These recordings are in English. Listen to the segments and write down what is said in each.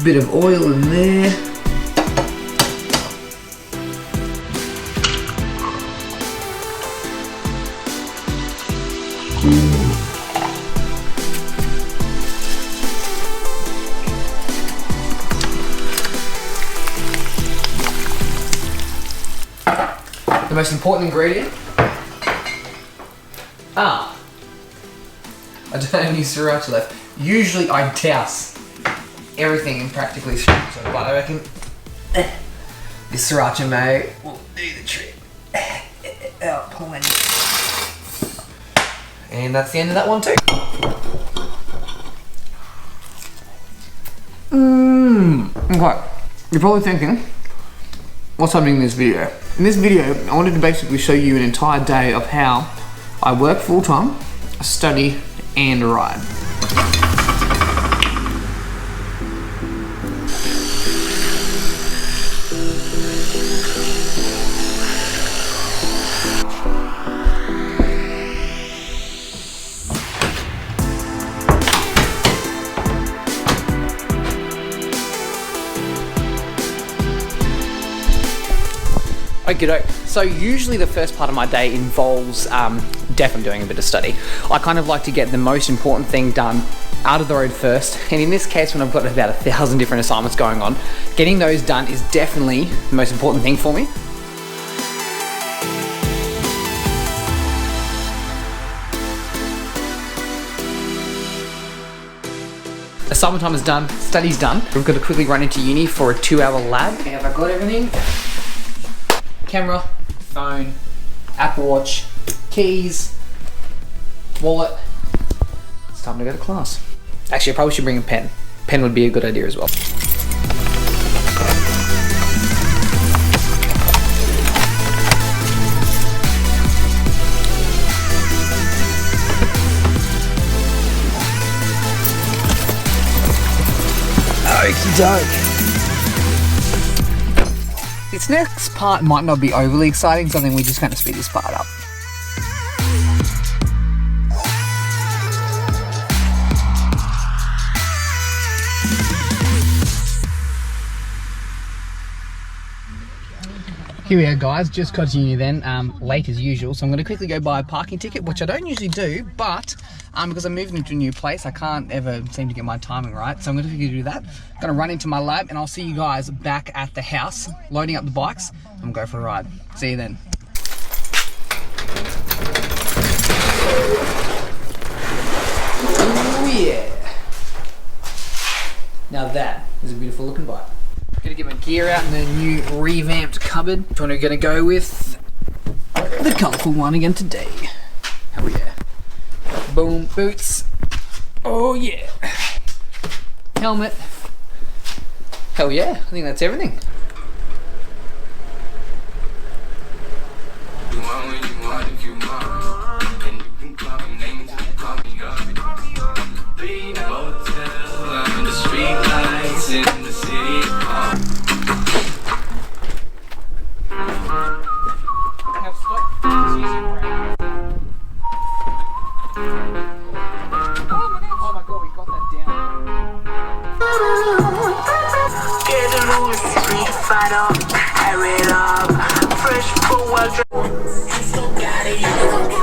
Bit of oil in there. The most important ingredient. I don't have any sriracha left. Usually I douse everything in practically sriracha, but I reckon this sriracha mayo will do the trick. And that's the end of that one too. Okay, you're probably thinking, what's happening in this video? In this video, I wanted to basically show you an entire day of how I work full-time, study, and ride. Okay, so usually the first part of my day involves definitely doing a bit of study. I kind of like to get the most important thing done out of the road first, and in this case when I've got about 1,000 different assignments going on, getting those done is definitely the most important thing for me. Assignment time is done, study's done. We've got to quickly run into uni for a 2-hour lab. Okay, have I got everything? Camera, phone, Apple Watch, keys, wallet. It's time to go to class. Actually, I probably should bring a pen. Pen would be a good idea as well. Okie doke. This next part might not be overly exciting, so I think we're just going to speed this part up. Here we are guys, just got to uni then, late as usual, so I'm going to quickly go buy a parking ticket, which I don't usually do, but because I'm moving into a new place, I can't ever seem to get my timing right, so I'm going to quickly do that. I'm going to run into my lab, and I'll see you guys back at the house, loading up the bikes, and we'll go for a ride. See you then. Oh yeah! Now that is a beautiful looking bike. Gonna get my gear out in the new revamped cupboard. Which one are we gonna go with? The colourful one again today. Hell yeah. Boom, boots. Oh yeah. Helmet. Hell yeah, I think that's everything.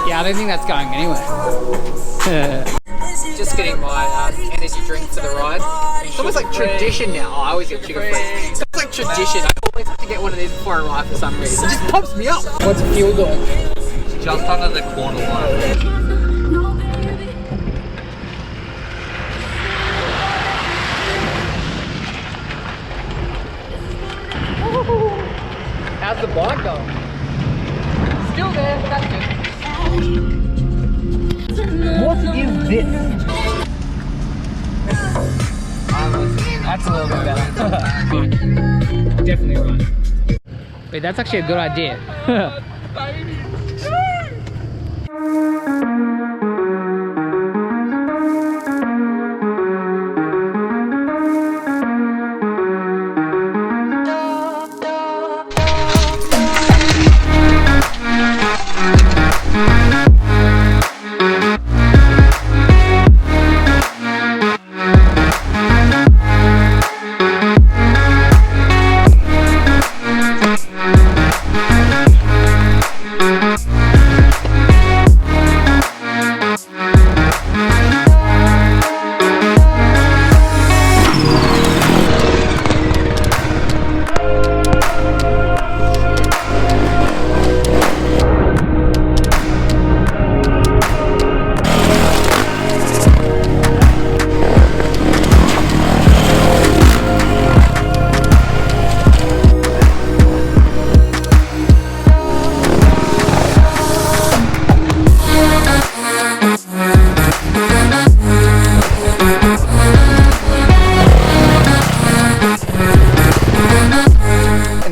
Yeah, I don't think that's going anywhere. Just getting my energy drink for the ride. It's almost like tradition now. Oh, I always get sugar free. It's almost like tradition. I always have to get one of these before I ride for some reason. It just pumps me up. What's the fuel doing? Just under the corner line. How's the bike going? Still there, but that's good. What is this? That's a little bit better. Definitely right. Wait, that's actually a good idea.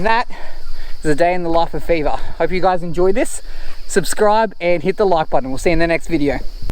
And that is a day in the life of Fever. Hope you guys enjoyed this. Subscribe and hit the like button. We'll see you in the next video.